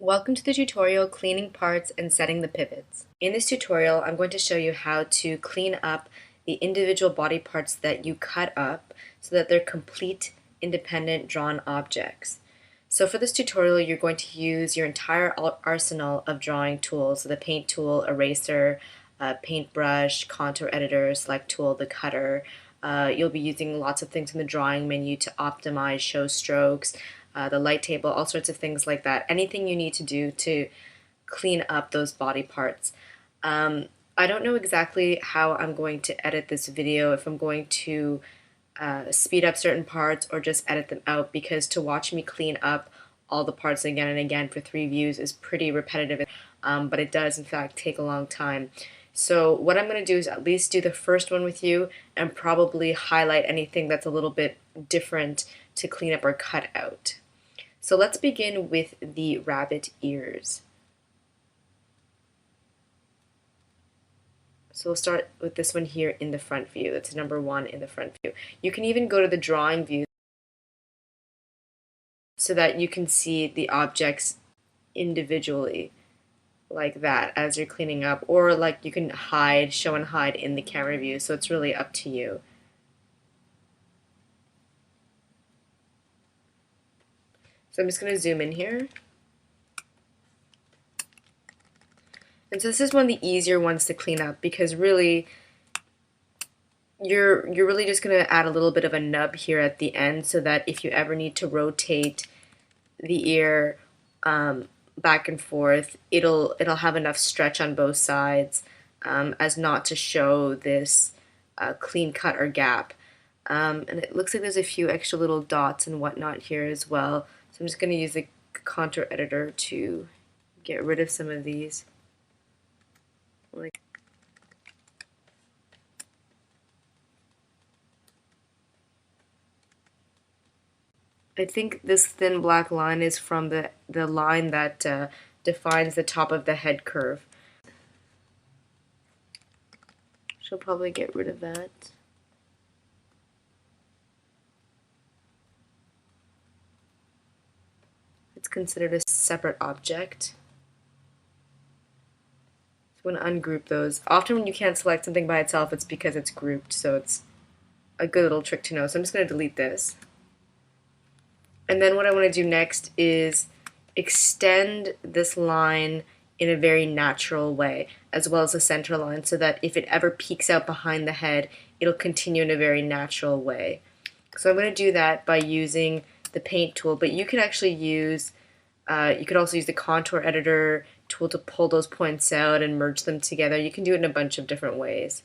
Welcome to the tutorial Cleaning Parts and Setting the Pivots. In this tutorial, I'm going to show you how to clean up the individual body parts that you cut up so that they're complete, independent, drawn objects. So for this tutorial, you're going to use your entire arsenal of drawing tools, so the paint tool, eraser, paintbrush, contour editor, select tool, the cutter. You'll be using lots of things in the drawing menu to optimize, show strokes, the light table, all sorts of things like that. Anything you need to do to clean up those body parts. I don't know exactly how I'm going to edit this video, if I'm going to speed up certain parts or just edit them out, because to watch me clean up all the parts again and again for 3 views is pretty repetitive, but it does in fact take a long time. So what I'm going to do is at least do the first one with you and probably highlight anything that's a little bit different to clean up or cut out. So let's begin with the rabbit ears. So we'll start with this one here in the front view. That's number 1 in the front view. You can even go to the drawing view so that you can see the objects individually like that as you're cleaning up, or like you can hide, show and hide in the camera view, so it's really up to you. So I'm just going to zoom in here. And so this is one of the easier ones to clean up because really you're really just going to add a little bit of a nub here at the end so that if you ever need to rotate the ear back and forth, it'll have enough stretch on both sides as not to show this clean cut or gap. And it looks like there's a few extra little dots and whatnot here as well. So I'm just going to use the contour editor to get rid of some of these. I think this thin black line is from the line that defines the top of the head curve. She'll probably get rid of that. It's considered a separate object. So I'm going to ungroup those. Often when you can't select something by itself, it's because it's grouped, so it's a good little trick to know. So I'm just going to delete this. And then what I want to do next is extend this line in a very natural way, as well as the center line, so that if it ever peeks out behind the head, it'll continue in a very natural way. So I'm going to do that by using the paint tool, but you could actually use, you could also use the contour editor tool to pull those points out and merge them together. You can do it in a bunch of different ways.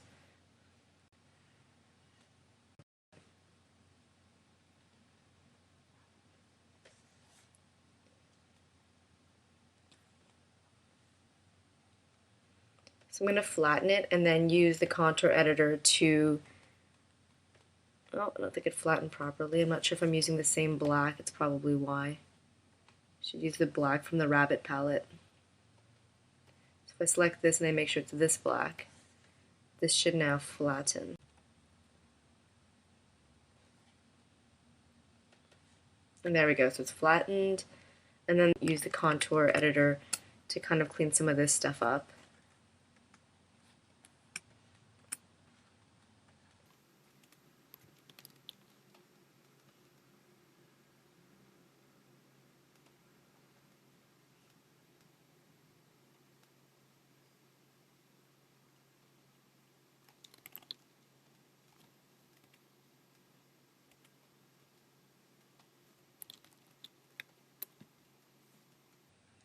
So I'm going to flatten it and then use the contour editor to, oh, I don't think it flattened properly. I'm not sure if I'm using the same black. It's probably why. I should use the black from the rabbit palette. So if I select this and I make sure it's this black, this should now flatten. And there we go, so it's flattened. And then use the contour editor to kind of clean some of this stuff up.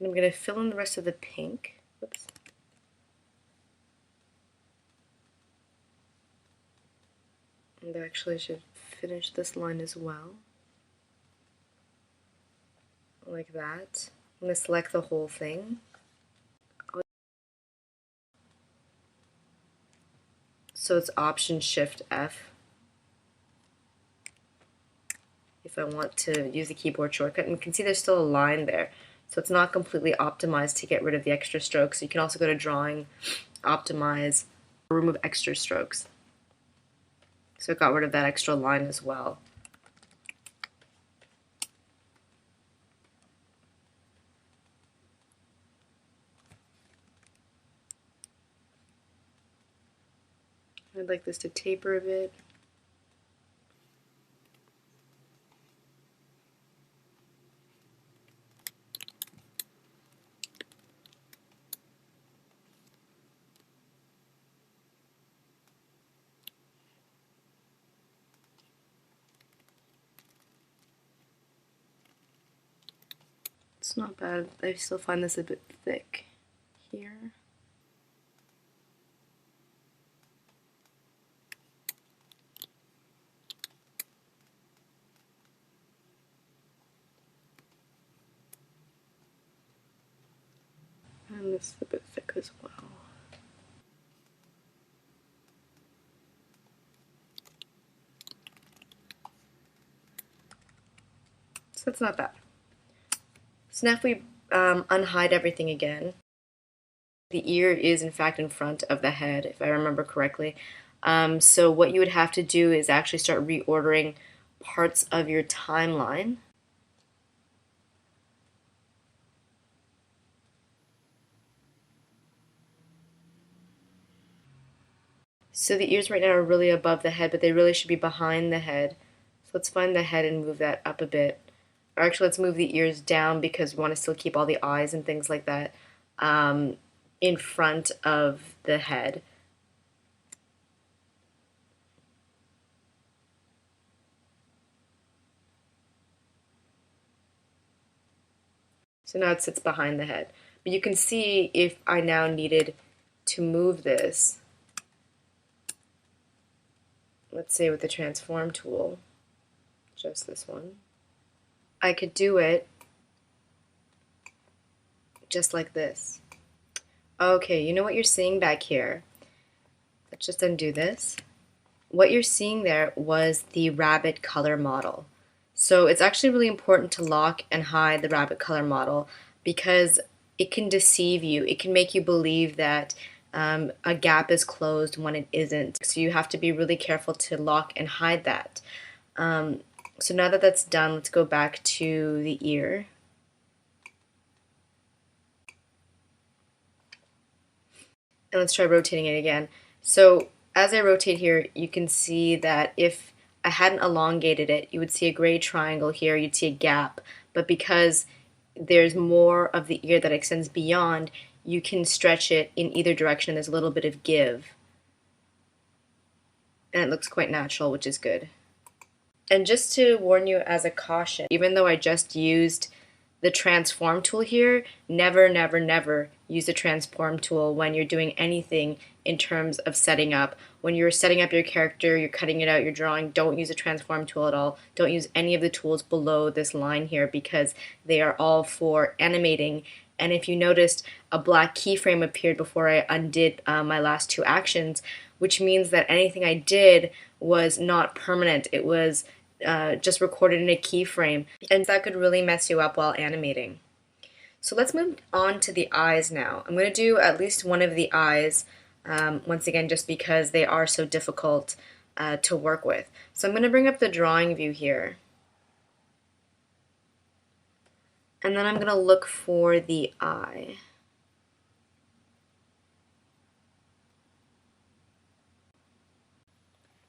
And I'm going to fill in the rest of the pink. Whoops. And actually I should finish this line as well. Like that. I'm going to select the whole thing. So it's Option Shift F if I want to use the keyboard shortcut. And you can see there's still a line there. So it's not completely optimized to get rid of the extra strokes. So you can also go to Drawing, Optimize, remove extra strokes. So it got rid of that extra line as well. I'd like this to taper a bit. It's not bad. I still find this a bit thick here. And this is a bit thick as well. So that's not bad. So now if we unhide everything again, the ear is in fact in front of the head, if I remember correctly. So what you would have to do is actually start reordering parts of your timeline. So the ears right now are really above the head, but they really should be behind the head. So let's find the head and move that up a bit. Or actually, let's move the ears down because we want to still keep all the eyes and things like that in front of the head. So now it sits behind the head. But you can see if I now needed to move this, let's say with the transform tool, just this one, I could do it just like this. Okay, you know what you're seeing back here? Let's just undo this. What you're seeing there was the rabbit color model. So it's actually really important to lock and hide the rabbit color model because it can deceive you. It can make you believe that a gap is closed when it isn't. So you have to be really careful to lock and hide that. So now that that's done, let's go back to the ear. And let's try rotating it again. So as I rotate here, you can see that if I hadn't elongated it, you would see a gray triangle here, you'd see a gap. But because there's more of the ear that extends beyond, you can stretch it in either direction. There's a little bit of give. And it looks quite natural, which is good. And just to warn you as a caution, even though I just used the transform tool here, never, never, never use the transform tool when you're doing anything in terms of setting up. When you're setting up your character, you're cutting it out, you're drawing, don't use the transform tool at all. Don't use any of the tools below this line here because they are all for animating. And if you noticed, a black keyframe appeared before I undid my last two actions, which means that anything I did was not permanent. It was just recorded in a keyframe, and that could really mess you up while animating. So let's move on to the eyes now. I'm going to do at least one of the eyes, once again, just because they are so difficult to work with. So I'm going to bring up the drawing view here. And then I'm going to look for the eye.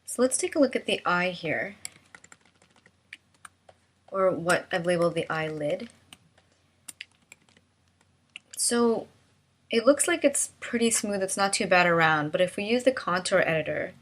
So let's take a look at the eye here, or what I've labeled the eyelid. So it looks like it's pretty smooth, it's not too bad around, but if we use the contour editor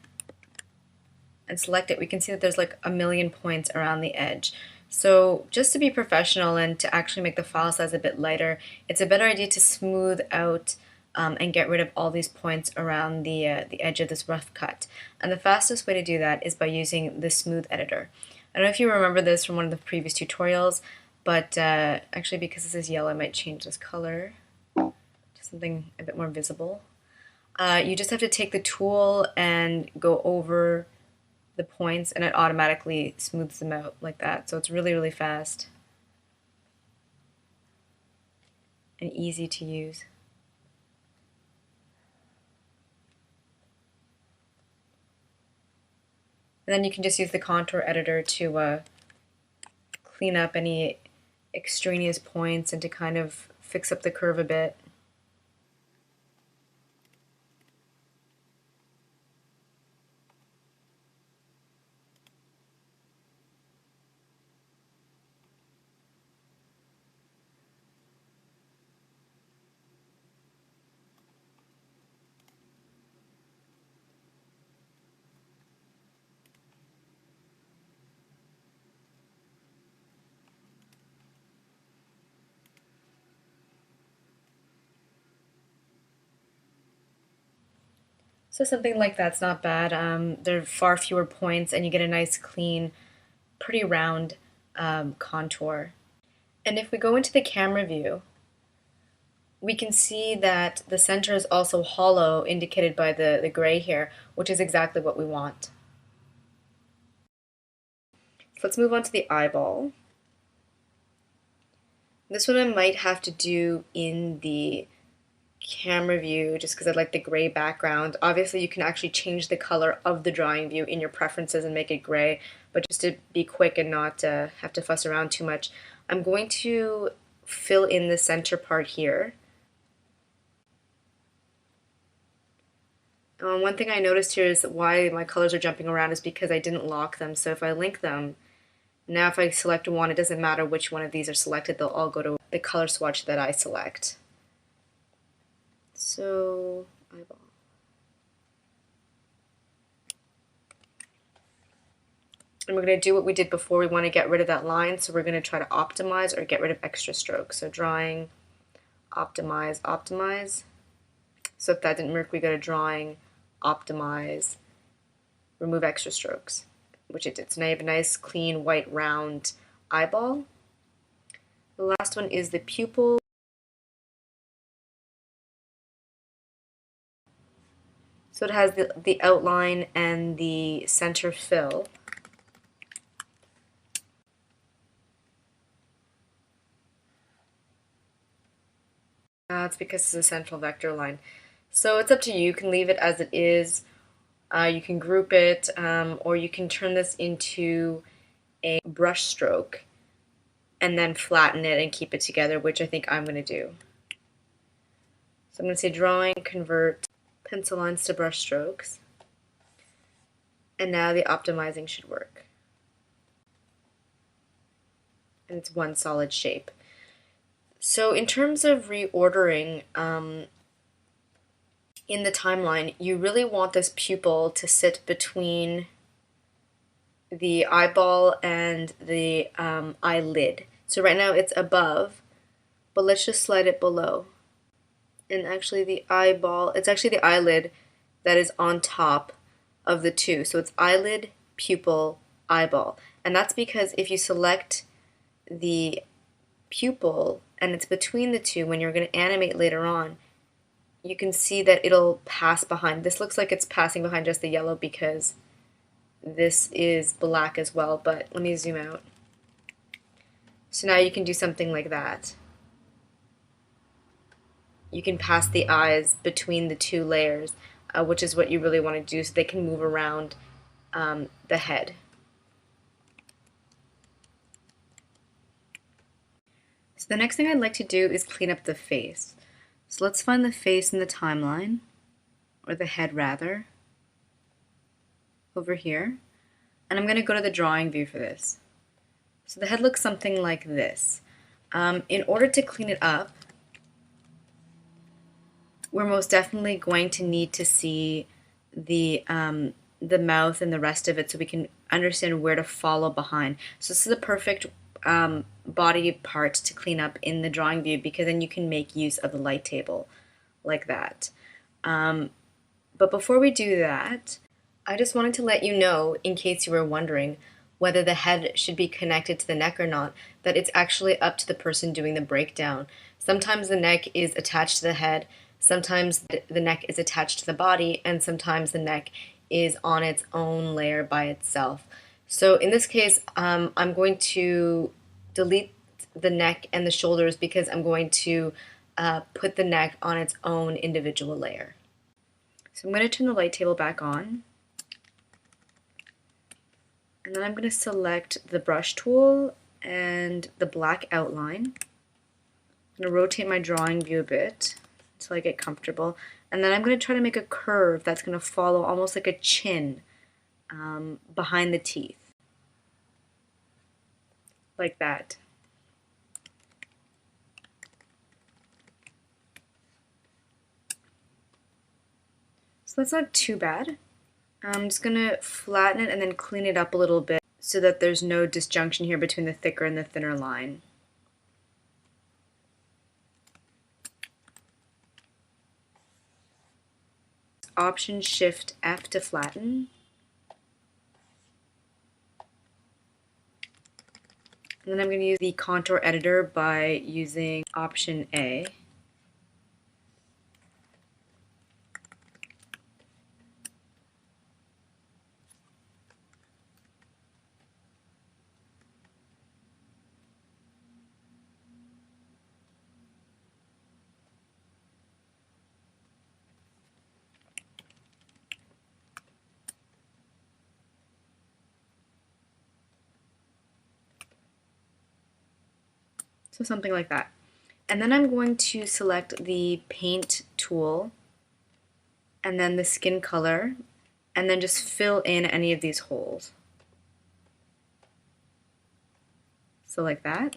and select it, we can see that there's like a million points around the edge. So just to be professional and to actually make the file size a bit lighter, it's a better idea to smooth out and get rid of all these points around the edge of this rough cut. And the fastest way to do that is by using the smooth editor. I don't know if you remember this from one of the previous tutorials, but actually because this is yellow, I might change this color to something a bit more visible. You just have to take the tool and go over the points and it automatically smooths them out like that. So it's really, really fast and easy to use. And then you can just use the contour editor to clean up any extraneous points and to kind of fix up the curve a bit. So something like that's not bad. There are far fewer points and you get a nice clean, pretty round contour. And if we go into the camera view, we can see that the center is also hollow, indicated by the gray here, which is exactly what we want. So let's move on to the eyeball. This one I might have to do in the camera view just because I like the gray background. Obviously you can actually change the color of the drawing view in your preferences and make it gray, but just to be quick and not have to fuss around too much, I'm going to fill in the center part here. One thing I noticed here is why my colors are jumping around is because I didn't lock them. So if I link them, now if I select one, it doesn't matter which one of these are selected, they'll all go to the color swatch that I select. So, eyeball. And we're going to do what we did before. We want to get rid of that line, so we're going to try to optimize or get rid of extra strokes. So drawing, optimize, optimize. So if that didn't work, we go to drawing, optimize, remove extra strokes, which it did. So now you have a nice, clean, white, round eyeball. The last one is the pupil. So it has the outline and the center fill. That's because it's a central vector line. So it's up to you. You can leave it as it is. You can group it, or you can turn this into a brush stroke and then flatten it and keep it together, which I think I'm going to do. So I'm going to say drawing, convert pencil lines to brush strokes. And now the optimizing should work. And it's one solid shape. So in terms of reordering in the timeline, you really want this pupil to sit between the eyeball and the eyelid. So right now it's above, but let's just slide it below. And actually the eyeball, it's actually the eyelid that is on top of the two. So it's eyelid, pupil, eyeball. And that's because if you select the pupil and it's between the two, when you're going to animate later on, you can see that it'll pass behind. This looks like it's passing behind just the yellow because this is black as well, but let me zoom out. So now you can do something like that. You can pass the eyes between the two layers, which is what you really want to do so they can move around the head. So the next thing I'd like to do is clean up the face. So let's find the face in the timeline, or the head rather, over here. And I'm going to go to the drawing view for this. So the head looks something like this. In order to clean it up, we're most definitely going to need to see the mouth and the rest of it so we can understand where to follow behind. So this is a perfect body part to clean up in the drawing view because then you can make use of the light table like that. But before we do that, I just wanted to let you know, in case you were wondering whether the head should be connected to the neck or not, that it's actually up to the person doing the breakdown. Sometimes the neck is attached to the head, sometimes the neck is attached to the body, and sometimes the neck is on its own layer by itself. So in this case, I'm going to delete the neck and the shoulders because I'm going to put the neck on its own individual layer. So I'm going to turn the light table back on. And then I'm going to select the brush tool and the black outline. I'm going to rotate my drawing view a bit until I get comfortable. And then I'm going to try to make a curve that's going to follow almost like a chin behind the teeth. Like that. So that's not too bad. I'm just going to flatten it and then clean it up a little bit so that there's no disjunction here between the thicker and the thinner line. Option Shift F to flatten. And then I'm going to use the contour editor by using Option A. So something like that. And then I'm going to select the paint tool and then the skin color and then just fill in any of these holes. So like that.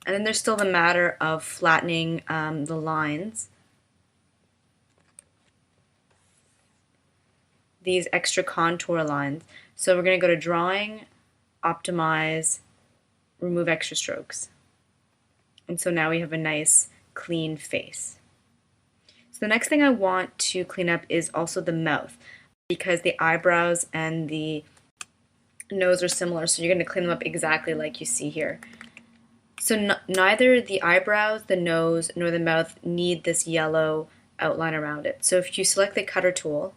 And then there's still the matter of flattening the lines. These extra contour lines. So we're going to go to Drawing, Optimize, Remove Extra Strokes. And so now we have a nice clean face. So the next thing I want to clean up is also the mouth, because the eyebrows and the nose are similar, so you're going to clean them up exactly like you see here. So neither the eyebrows, the nose, nor the mouth need this yellow outline around it. So if you select the cutter tool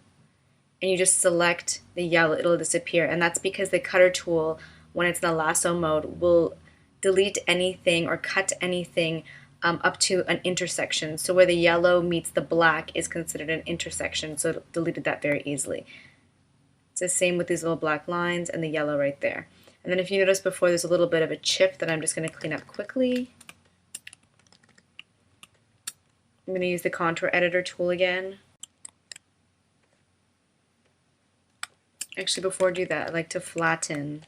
and you just select the yellow, it'll disappear. And that's because the cutter tool, when it's in the lasso mode, will delete anything or cut anything up to an intersection. So where the yellow meets the black is considered an intersection, so it deleted that very easily. It's the same with these little black lines and the yellow right there. And then if you notice before, there's a little bit of a chip that I'm just going to clean up quickly. I'm going to use the contour editor tool again. Actually, before I do that, I like to flatten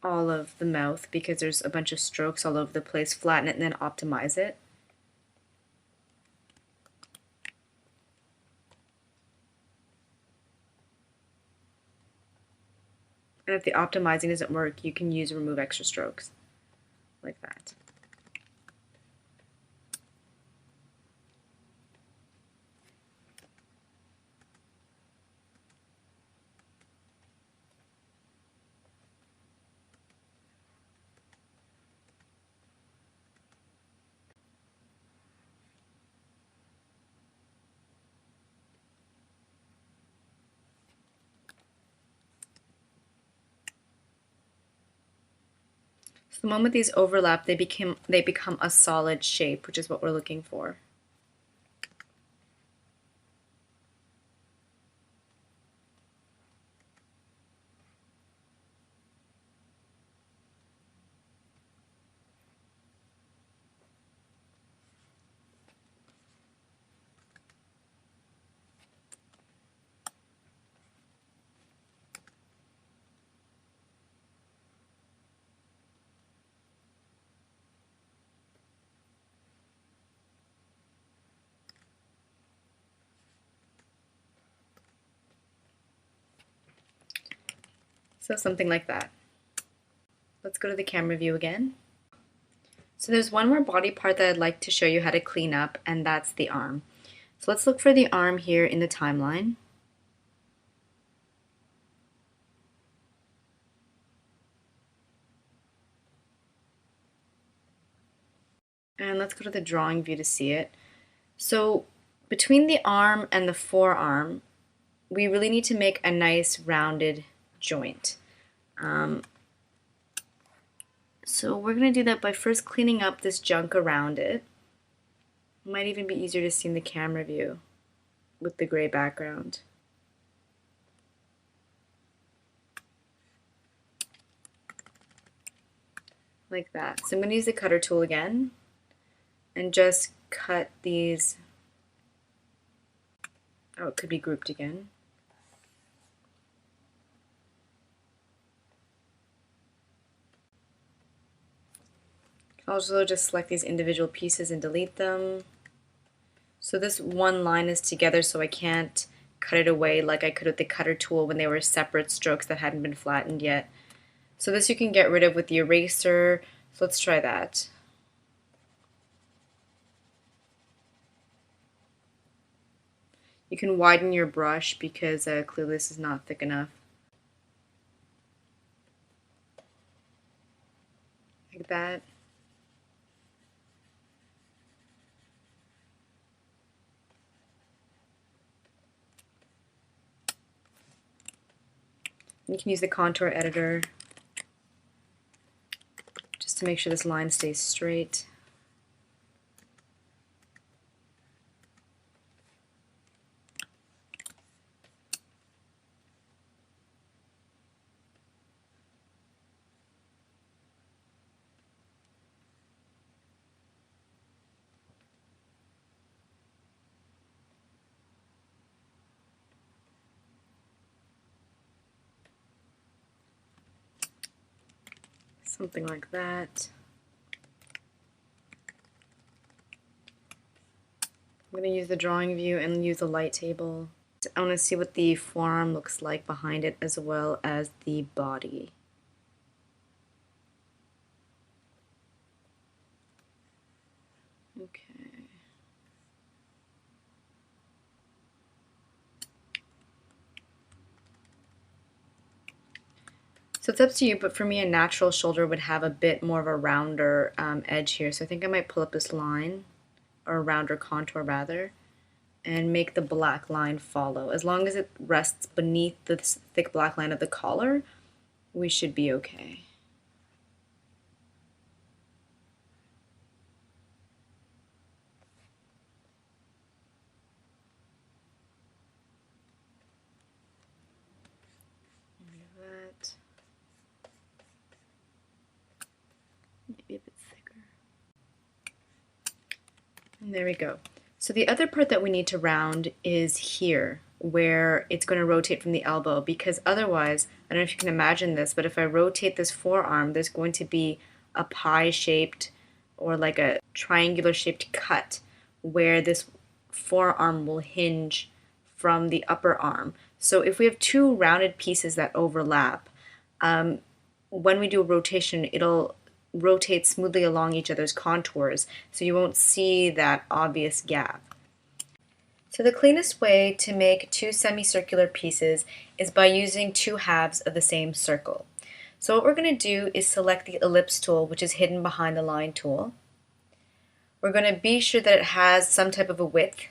all of the mouth because there's a bunch of strokes all over the place. Flatten it and then optimize it. And if the optimizing doesn't work, you can use Remove Extra Strokes, like that. So the moment these overlap, they become a solid shape, which is what we're looking for. So something like that. Let's go to the camera view again. So there's one more body part that I'd like to show you how to clean up, and that's the arm. So let's look for the arm here in the timeline. And let's go to the drawing view to see it. So between the arm and the forearm, we really need to make a nice rounded joint. So we're going to do that by first cleaning up this junk around it. It might even be easier to see in the camera view with the gray background. Like that. So I'm going to use the cutter tool again and just cut these. Oh, it could be grouped again. I'll also just select these individual pieces and delete them. So this one line is together, so I can't cut it away like I could with the cutter tool when they were separate strokes that hadn't been flattened yet. So this you can get rid of with the eraser. So let's try that. You can widen your brush because clearly this is not thick enough. Like that. You can use the contour editor just to make sure this line stays straight. Something like that. I'm going to use the drawing view and use the light table. I want to see what the forearm looks like behind it as well as the body. Okay. So it's up to you, but for me a natural shoulder would have a bit more of a rounder edge here. So I think I might pull up this line, or a rounder contour rather, and make the black line follow. As long as it rests beneath the thick black line of the collar, we should be okay. Maybe a bit thicker. And there we go. So the other part that we need to round is here, where it's going to rotate from the elbow, because otherwise, I don't know if you can imagine this, but if I rotate this forearm, there's going to be a pie-shaped or like a triangular-shaped cut where this forearm will hinge from the upper arm. So if we have two rounded pieces that overlap, when we do a rotation, it'll rotate smoothly along each other's contours, so you won't see that obvious gap. So the cleanest way to make two semicircular pieces is by using two halves of the same circle. So what we're going to do is select the ellipse tool, which is hidden behind the line tool. We're going to be sure that it has some type of a width.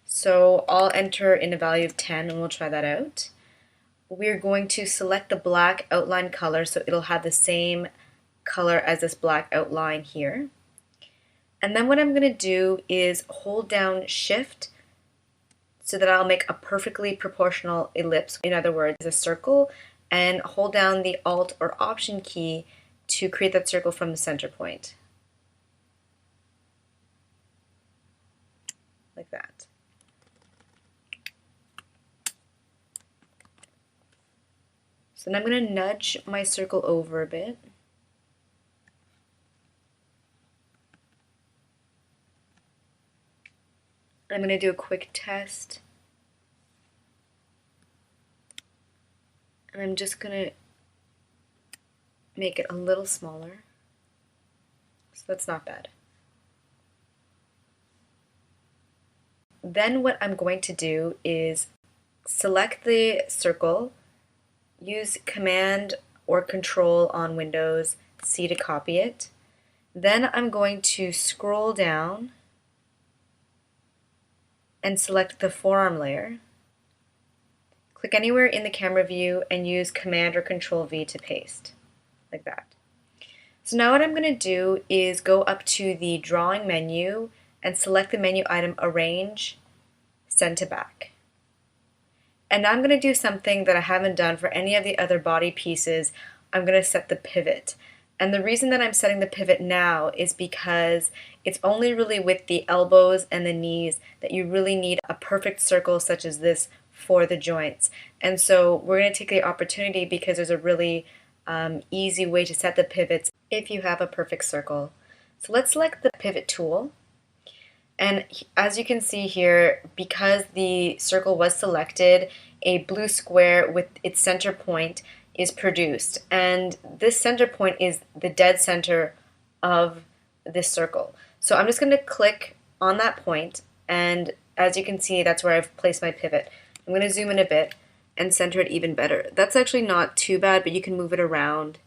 So I'll enter in a value of 10 and we'll try that out. We're going to select the black outline color so it'll have the same color as this black outline here. And then what I'm going to do is hold down Shift so that I'll make a perfectly proportional ellipse, in other words, a circle, and hold down the Alt or Option key to create that circle from the center point. Like that. So then I'm going to nudge my circle over a bit. I'm going to do a quick test. And I'm just going to make it a little smaller. So that's not bad. Then what I'm going to do is select the circle, use Command or Control on Windows C to copy it. Then I'm going to scroll down and select the forearm layer. Click anywhere in the camera view and use Command or Control V to paste, like that. So now what I'm going to do is go up to the drawing menu and select the menu item Arrange, Send to Back. And now I'm going to do something that I haven't done for any of the other body pieces. I'm going to set the pivot. And the reason that I'm setting the pivot now is because it's only really with the elbows and the knees that you really need a perfect circle such as this for the joints. And so we're going to take the opportunity because there's a really easy way to set the pivots if you have a perfect circle. So let's select the pivot tool. And as you can see here, because the circle was selected, a blue square with its center point is produced. And this center point is the dead center of this circle. So I'm just going to click on that point and as you can see, that's where I've placed my pivot. I'm going to zoom in a bit and center it even better. That's actually not too bad, but you can move it around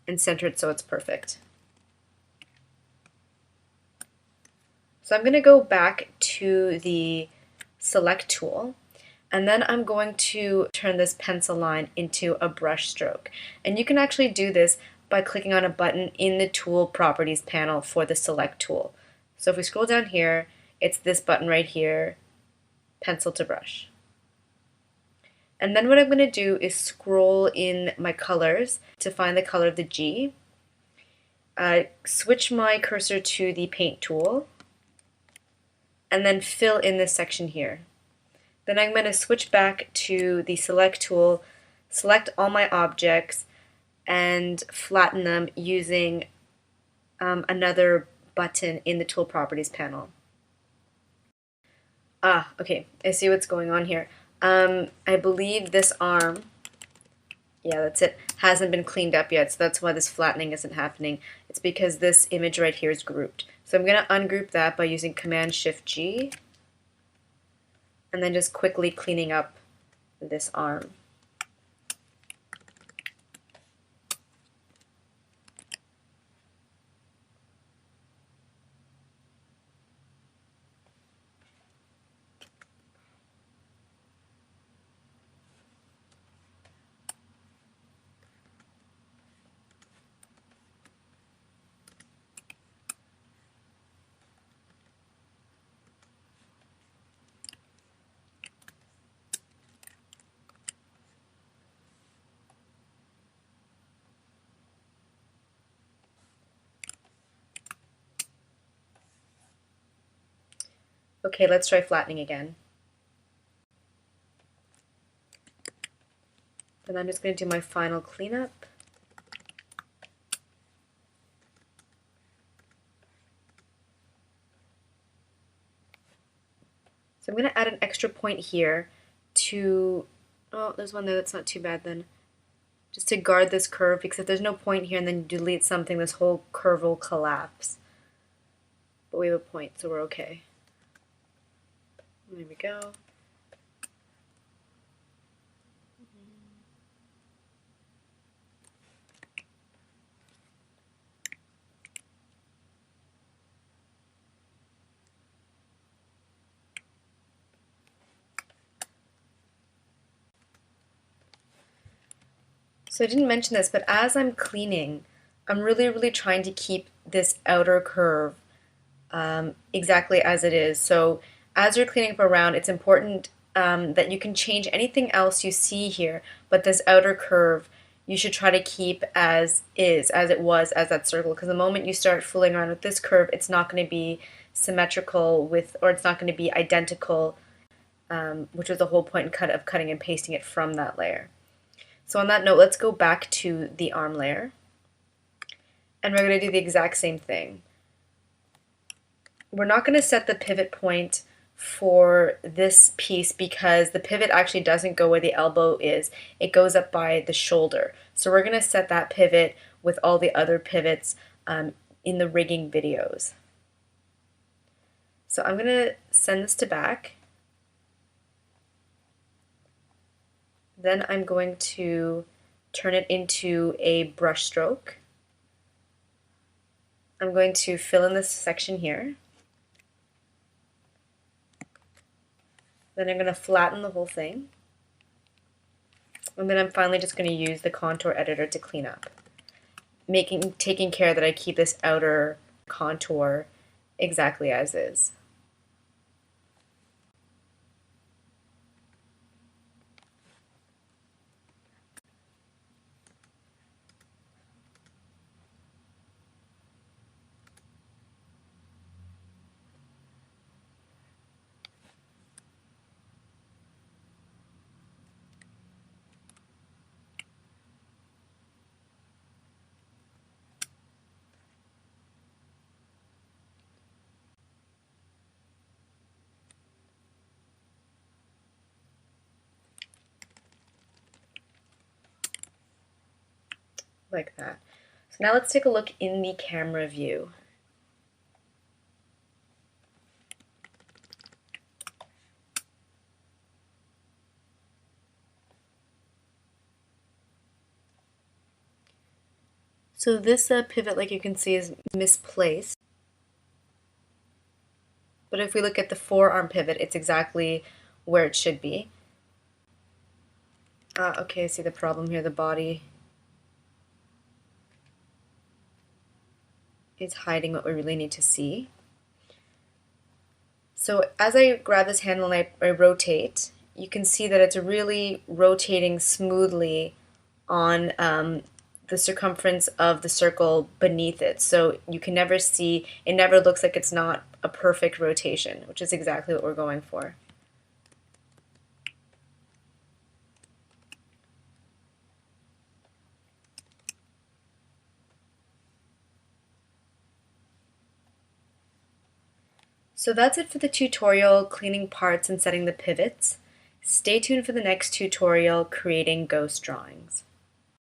and center it so it's perfect. So I'm going to go back to the select tool, and then I'm going to turn this pencil line into a brush stroke. And you can actually do this by clicking on a button in the tool properties panel for the select tool. So if we scroll down here, it's this button right here, pencil to brush. And then what I'm going to do is scroll in my colors to find the color of the G. Switch my cursor to the paint tool, and then fill in this section here. Then I'm going to switch back to the select tool, select all my objects, and flatten them using another button in the tool properties panel. Okay, I see what's going on here. I believe this arm, yeah, that's it, hasn't been cleaned up yet, so that's why this flattening isn't happening. It's because this image right here is grouped. So I'm going to ungroup that by using Command-Shift-G, and then just quickly cleaning up this arm. Okay, let's try flattening again. Then I'm just going to do my final cleanup. So I'm going to add an extra point here to, oh, there's one there that's not too bad then. Just to guard this curve, because if there's no point here and then you delete something, this whole curve will collapse. But we have a point, so we're okay. There we go. So I didn't mention this, but as I'm cleaning, I'm really trying to keep this outer curve exactly as it is. So as you're cleaning up around, it's important that you can change anything else you see here, but this outer curve you should try to keep as is, as it was, as that circle, because the moment you start fooling around with this curve, it's not going to be symmetrical with, or it's not going to be identical, which was the whole point of cutting and pasting it from that layer. So on that note, let's go back to the arm layer, and we're going to do the exact same thing. We're not going to set the pivot point for this piece because the pivot actually doesn't go where the elbow is. It goes up by the shoulder. So we're going to set that pivot with all the other pivots in the rigging videos. So I'm going to send this to back. Then I'm going to turn it into a brush stroke. I'm going to fill in this section here. Then I'm going to flatten the whole thing. And then I'm finally just going to use the contour editor to clean up, taking care that I keep this outer contour exactly as is. Like that. So now let's take a look in the camera view. So this pivot, like you can see, is misplaced. But if we look at the forearm pivot, it's exactly where it should be. Okay, I see the problem here. The body is hiding what we really need to see. So as I grab this handle and I rotate, you can see that it's really rotating smoothly on the circumference of the circle beneath it. So you can never see, it never looks like it's not a perfect rotation, which is exactly what we're going for. So that's it for the tutorial, cleaning parts and setting the pivots. Stay tuned for the next tutorial, creating ghost drawings.